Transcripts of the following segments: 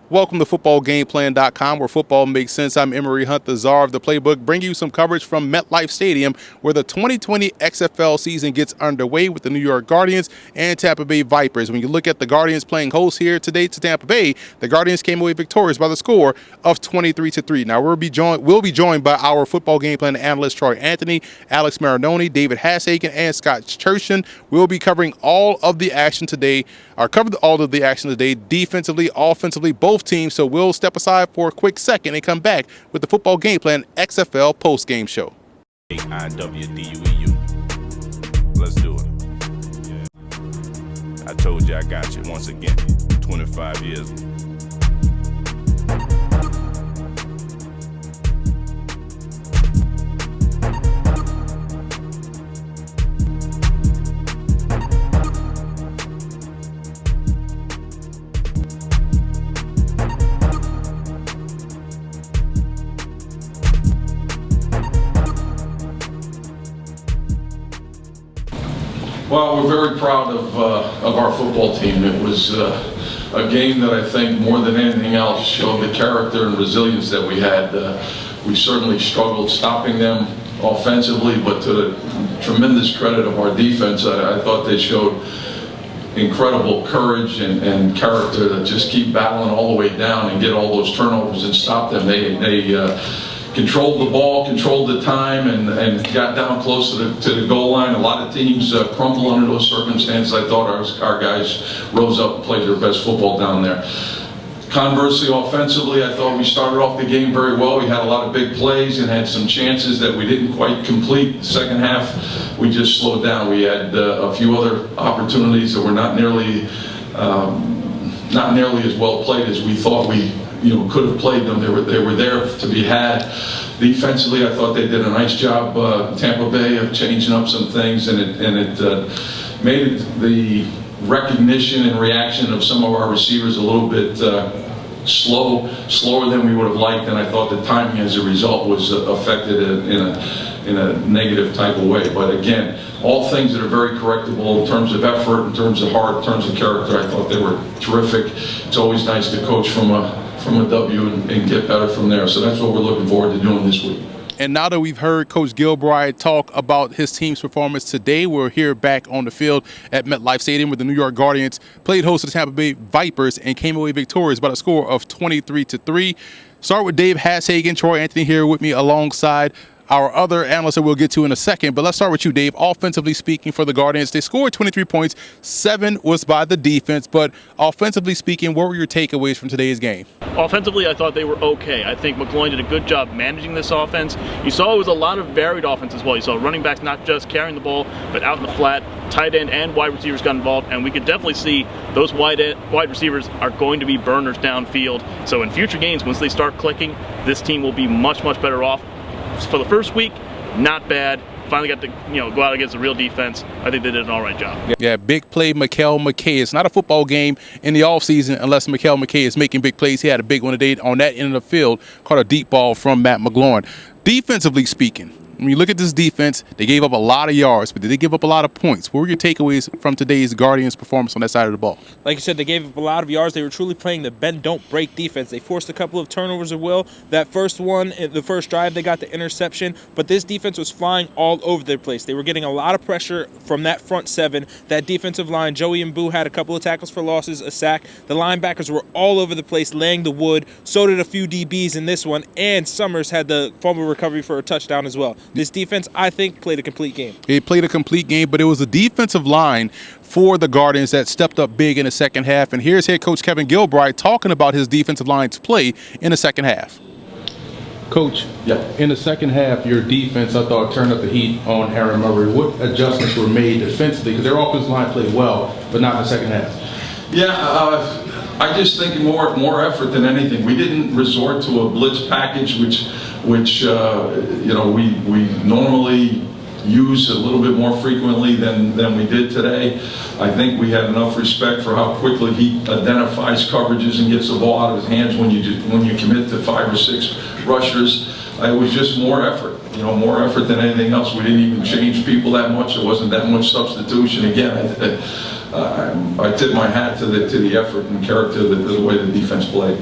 Welcome to footballgameplan.com, where football makes sense. I'm Emery Hunt, the czar of the playbook, bringing you some coverage from MetLife Stadium, where the 2020 XFL season gets underway with the New York Guardians and Tampa Bay Vipers. When you look at the Guardians playing host here today to Tampa Bay, the Guardians came away victorious by the score of 23-3. Now we'll be joined by our football game plan analyst Troy Anthony, Alex Marinoni, David Hashagen, and Scott Chershin. We'll be covering all of the action today. Defensively, offensively, both teams. So we'll step aside for a quick second and come back with the football game plan XFL Postgame show. IWDUEU. Let's do it. I told you I got you once again. 25 years. Well, we're very proud of our football team. It was a game that I think more than anything else showed the character and resilience that we had. We certainly struggled stopping them offensively, but to the tremendous credit of our defense, I thought they showed incredible courage and character to just keep battling all the way down and get all those turnovers and stop them. They controlled the ball, controlled the time, and got down close to the goal line. A lot of teams crumble under those circumstances. I thought our guys rose up and played their best football down there. Conversely, offensively, I thought we started off the game very well. We had a lot of big plays and had some chances that we didn't quite complete. The second half, we just slowed down. We had a few other opportunities that were not nearly as well played as we thought we could have played them. They were there to be had. Defensively, I thought they did a nice job, Tampa Bay, of changing up some things, and it made the recognition and reaction of some of our receivers a little bit slower than we would have liked, and I thought the timing as a result was affected in a negative type of way. But again, all things that are very correctable in terms of effort, in terms of heart, in terms of character. I thought they were terrific. It's always nice to coach from a W and get better from there. So that's what we're looking forward to doing this week. And now that we've heard Coach Gilbride talk about his team's performance today, we're here back on the field at MetLife Stadium where the New York Guardians played host to the Tampa Bay Vipers and came away victorious by a score of 23-3. Start with Dave Hashagen, Troy Anthony here with me alongside our other analysts that we'll get to in a second. But let's start with you, Dave. Offensively speaking for the Guardians, they scored 23 points. 7 was by the defense. But offensively speaking, what were your takeaways from today's game? Offensively, I thought they were okay. I think McGloin did a good job managing this offense. You saw it was a lot of varied offense as well. You saw running backs not just carrying the ball, but out in the flat. Tight end and wide receivers got involved, and we could definitely see those wide receivers are going to be burners downfield. So in future games, once they start clicking, this team will be much, much better off. For the first week, not bad. Finally got to go out against a real defense. I think they did an all right job. Yeah, big play, Mikael McKay. It's not a football game in the offseason unless Mikael McKay is making big plays. He had a big one today on that end of the field, caught a deep ball from Matt McGloin. Defensively speaking, when you look at this defense, they gave up a lot of yards, but did they give up a lot of points? What were your takeaways from today's Guardians' performance on that side of the ball? Like you said, they gave up a lot of yards. They were truly playing the bend, don't break defense. They forced a couple of turnovers as well. That first one, the first drive, they got the interception, but this defense was flying all over the place. They were getting a lot of pressure from that front seven. That defensive line, Joey Mbu had a couple of tackles for losses, a sack. The linebackers were all over the place laying the wood. So did a few DBs in this one, and Summers had the fumble recovery for a touchdown as well. This defense, I think, played a complete game. They played a complete game, but it was the defensive line for the Guardians that stepped up big in the second half. And here's head coach Kevin Gilbride talking about his defensive line's play in the second half. Coach, in the second half, your defense, I thought, turned up the heat on Aaron Murray. What adjustments were made defensively? Because their offensive line played well, but not in the second half. Yeah, I just think more effort than anything. We didn't resort to a blitz package, which we normally use a little bit more frequently than we did today. I think we had enough respect for how quickly he identifies coverages and gets the ball out of his hands when you commit to 5 or 6 rushers. It was just more effort, more effort than anything else. We didn't even change people that much. There wasn't that much substitution. Again, I tip my hat to the effort and character, the way the defense played.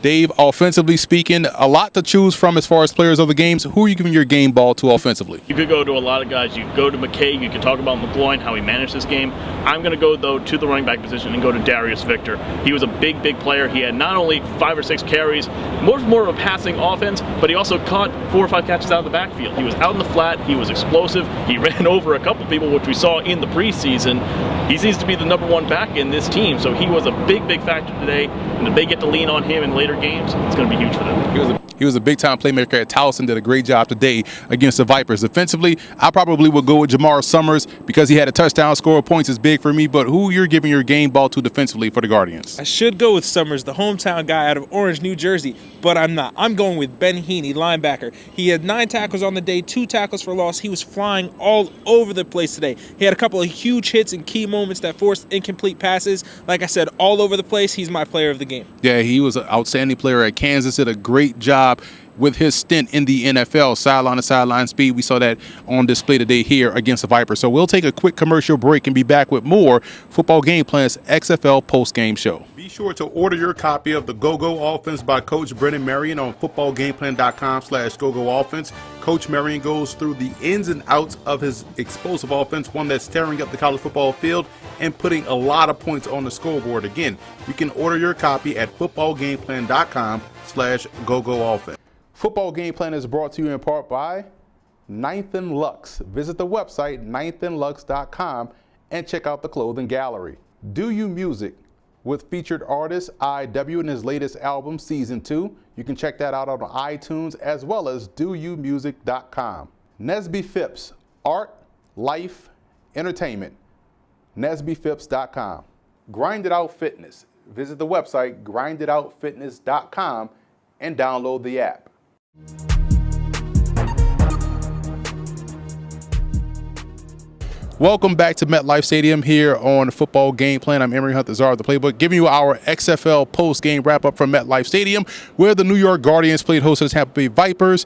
Dave, offensively speaking, a lot to choose from as far as players of the games. Who are you giving your game ball to offensively? You could go to a lot of guys. You could go to McKay. You could talk about McGloin, how he managed this game. I'm going to go, though, to the running back position and go to Darius Victor. He was a big, big player. He had not only 5 or 6 carries, more of a passing offense, but he also caught 4 or 5 catches out of the backfield. He was out in the flat. He was explosive. He ran over a couple people, which we saw in the preseason. He seems to be the #1 back in this team, so he was a big, big factor today. And if they get to lean on him in later games, it's going to be huge for them. He was a big-time playmaker at Towson, did a great job today against the Vipers. Defensively, I probably would go with Jamar Summers because he had a touchdown. Score of points is big for me, but who you're giving your game ball to defensively for the Guardians? I should go with Summers, the hometown guy out of Orange, New Jersey, but I'm not. I'm going with Ben Heaney, linebacker. He had 9 tackles on the day, 2 tackles for loss. He was flying all over the place today. He had a couple of huge hits and key moments that forced incomplete passes. Like I said, all over the place. He's my player of the game. Yeah, he was an outstanding player at Kansas, did a great job with his stint in the NFL. Sideline to sideline speed. We saw that on display today here against the Vipers. So we'll take a quick commercial break and be back with more Football Game Plan's XFL Postgame Show. Be sure to order your copy of the Go-Go Offense by Coach Brennan Marion on footballgameplan.com/GoGo Offense. Coach Marion goes through the ins and outs of his explosive offense, one that's tearing up the college football field and putting a lot of points on the scoreboard. Again, you can order your copy at footballgameplan.com/GoGo Offense. Football Game Plan is brought to you in part by Ninth and Lux. Visit the website ninethandlux.com and check out the clothing gallery. Do You Music with featured artist IW and his latest album, Season 2. You can check that out on iTunes as well as doyoumusic.com. Nesby Phipps, art, life, entertainment. NesbyPhipps.com. Grind It Out Fitness. Visit the website grinditoutfitness.com and download the app. Welcome back to MetLife Stadium here on Football Game Plan. I'm Emory Hunt, the czar of the playbook, giving you our XFL post-game wrap-up from MetLife Stadium, where the New York Guardians played host to the Tampa Bay Vipers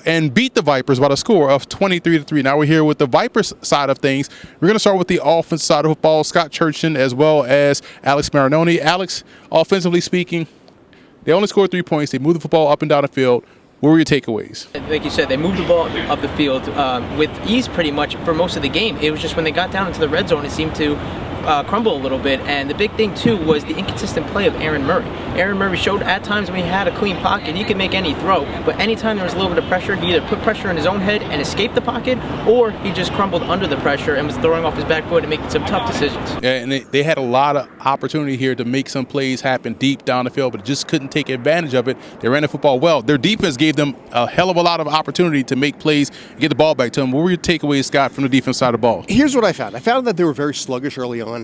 and beat the Vipers by a score of 23-3. Now we're here with the Vipers side of things. We're going to start with the offense side of football, Scott Churchin as well as Alex Marinoni. Alex, offensively speaking, they only scored 3 points. They moved the football up and down the field. What were your takeaways? Like you said, they moved the ball up the field with ease pretty much for most of the game. It was just when they got down into the red zone, it seemed to crumble a little bit. And the big thing, too, was the inconsistent play of Aaron Murray. Aaron Murray showed at times when he had a clean pocket, he could make any throw. But anytime there was a little bit of pressure, he either put pressure in his own head and escaped the pocket, or he just crumbled under the pressure and was throwing off his back foot and making some tough decisions. Yeah, and they had a lot of opportunity here to make some plays happen deep down the field, but just couldn't take advantage of it. They ran the football well. Their defense gave them a hell of a lot of opportunity to make plays and get the ball back to them. What were your takeaways, Scott, from the defense side of the ball? Here's what I found. I found that they were very sluggish early on.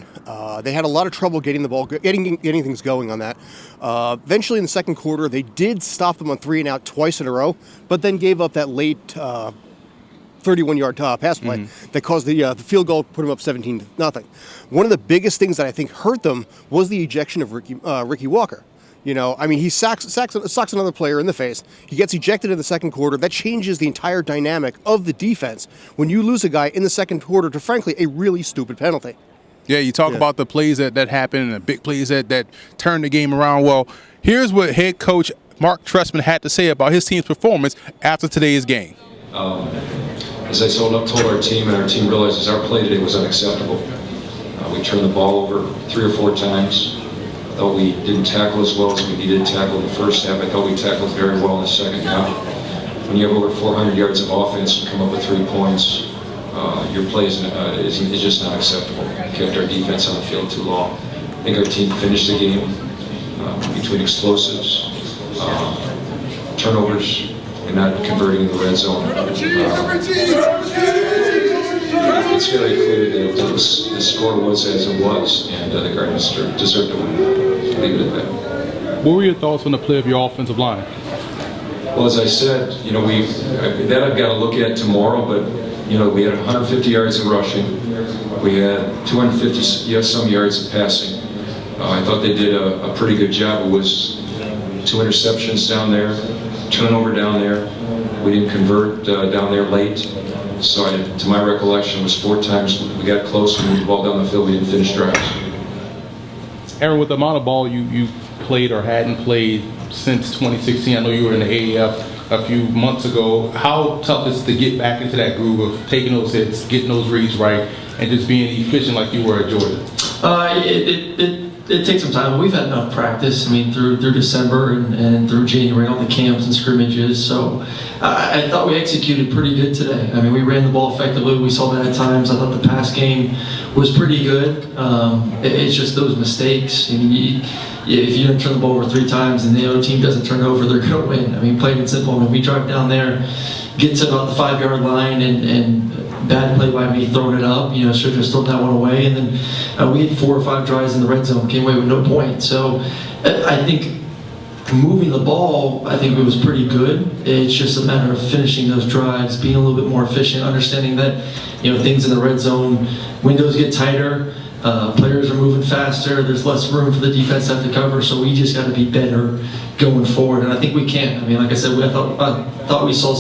They had a lot of trouble getting the ball, getting things going on that. Eventually, in the second quarter, they did stop them on 3 and out twice in a row, but then gave up that late 31-yard pass play that caused the field goal, put them up 17-0. One of the biggest things that I think hurt them was the ejection of Ricky Walker. You know, I mean, he socks another player in the face. He gets ejected in the second quarter. That changes the entire dynamic of the defense when you lose a guy in the second quarter to, frankly, a really stupid penalty. Yeah, you talk about the plays that happened and the big plays that turned the game around. Well, here's what head coach Mark Trestman had to say about his team's performance after today's game. As I told our team, and our team realizes our play today was unacceptable. We turned the ball over 3 or 4 times. I thought we didn't tackle as well as we did tackle in the first half. I thought we tackled very well in the second half. When you have over 400 yards of offense and come up with 3 points, your play is just not acceptable. We kept our defense on the field too long. I think our team finished the game between explosives, turnovers, and not converting in the red zone. It's very clear that the score was as it was, and the Guardians deserved to win. Leave it at that. What were your thoughts on the play of your offensive line? Well, as I said, you know, that I've got to look at tomorrow, but you know, we had 150 yards of rushing. We had 250 some yards of passing. I thought they did a pretty good job. It was 2 interceptions down there, turnover down there. We didn't convert down there late. So to my recollection, it was 4 times we got close, we moved the ball down the field, we didn't finish drives. Aaron, with the amount of ball you played or hadn't played since 2016. I know you were in the AAF a few months ago. How tough is it to get back into that groove of taking those hits, getting those reads right, and just being efficient like you were at Georgia? It takes some time. We've had enough practice. I mean, through December and through January, all the camps and scrimmages. So I thought we executed pretty good today. I mean, we ran the ball effectively. We saw that at times. I thought the pass game was pretty good. It's just those mistakes. I mean, if you don't turn the ball over 3 times and the other team doesn't turn it over, they're going to win. I mean, plain and simple. When we drive down there, get to about the 5-yard line and bad play by me throwing it up, should have just thrown that one away. And then we had 4 or 5 drives in the red zone, came away with no point. So I think moving the ball, I think it was pretty good. It's just a matter of finishing those drives, being a little bit more efficient, understanding that, things in the red zone, windows get tighter, players are moving faster, there's less room for the defense to have to cover, so we just got to be better going forward. And I think we can. I mean, like I said, I thought we saw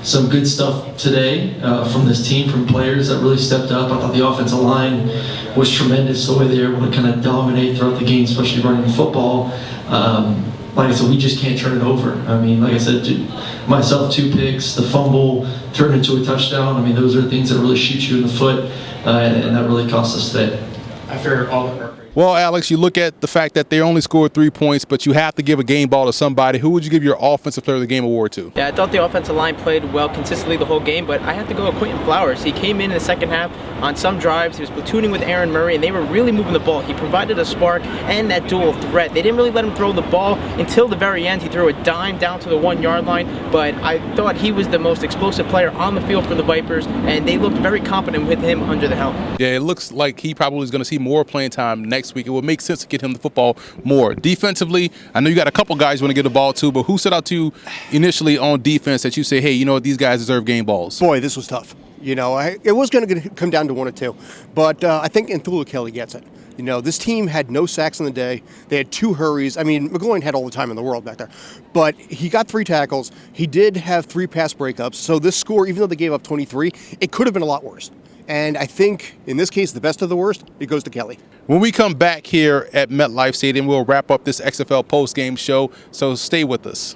some good stuff today from this team, from players that really stepped up. I thought the offensive line was tremendous, the way they were able to kind of dominate throughout the game, especially running the football. Like I said, we just can't turn it over. I mean, like I said, myself, 2 picks, the fumble turned into a touchdown. I mean, those are things that really shoot you in the foot, and that really cost us today. After all the Well, Alex, you look at the fact that they only scored 3 points, but you have to give a game ball to somebody. Who would you give your Offensive Player of the Game award to? Yeah, I thought the offensive line played well consistently the whole game, but I have to go with Quentin Flowers. He came in the second half on some drives. He was platooning with Aaron Murray, and they were really moving the ball. He provided a spark and that dual threat. They didn't really let him throw the ball until the very end. He threw a dime down to the 1-yard line, but I thought he was the most explosive player on the field for the Vipers, and they looked very confident with him under the helm. Yeah, it looks like he probably is going to see more playing time next week. It would make sense to get him the football more. Defensively, I know you got a couple guys you want to get the ball to, but who stood out to you initially on defense that you say, hey, you know what, these guys deserve game balls? Boy, this was tough. It was going to come down to 1 or 2, but I think Anthula Kelly gets it. This team had no sacks in the day. They had 2 hurries. I mean, McGloin had all the time in the world back there, but he got 3 tackles. He did have 3 pass breakups. So this score, even though they gave up 23, it could have been a lot worse. And I think, in this case, the best of the worst, it goes to Kelly. When we come back here at MetLife Stadium, we'll wrap up this XFL Postgame show, so stay with us.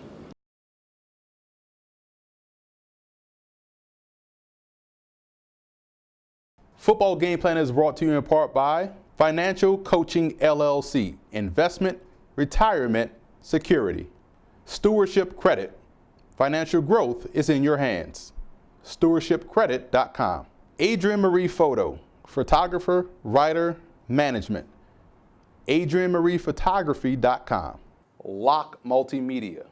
Football Game Plan is brought to you in part by Financial Coaching LLC, Investment, Retirement, Security. Stewardship Credit. Financial growth is in your hands. StewardshipCredit.com. Adrienne Marie Photo, photographer, writer, management. AdrienneMariePhotography.com. Lock Multimedia.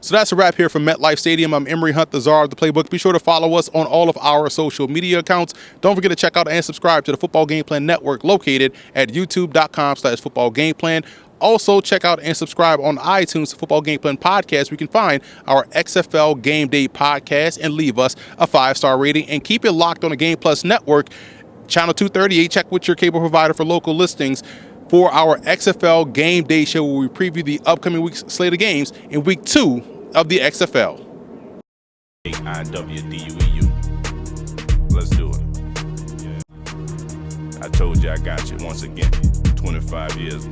So that's a wrap here from MetLife Stadium. I'm Emory Hunt, the czar of the playbook. Be sure to follow us on all of our social media accounts. Don't forget to check out and subscribe to the Football Game Plan Network located at youtube.com/footballgameplan. Also, check out and subscribe on iTunes to Football Game Plan Podcast, where you can find our XFL Game Day podcast and leave us a 5-star rating. And keep it locked on the Game Plus Network, Channel 238. Check with your cable provider for local listings for our XFL Game Day show, where we preview the upcoming week's slate of games in Week 2 of the XFL. IWDUEU. Let's do it. I told you I got you once again. 25 years.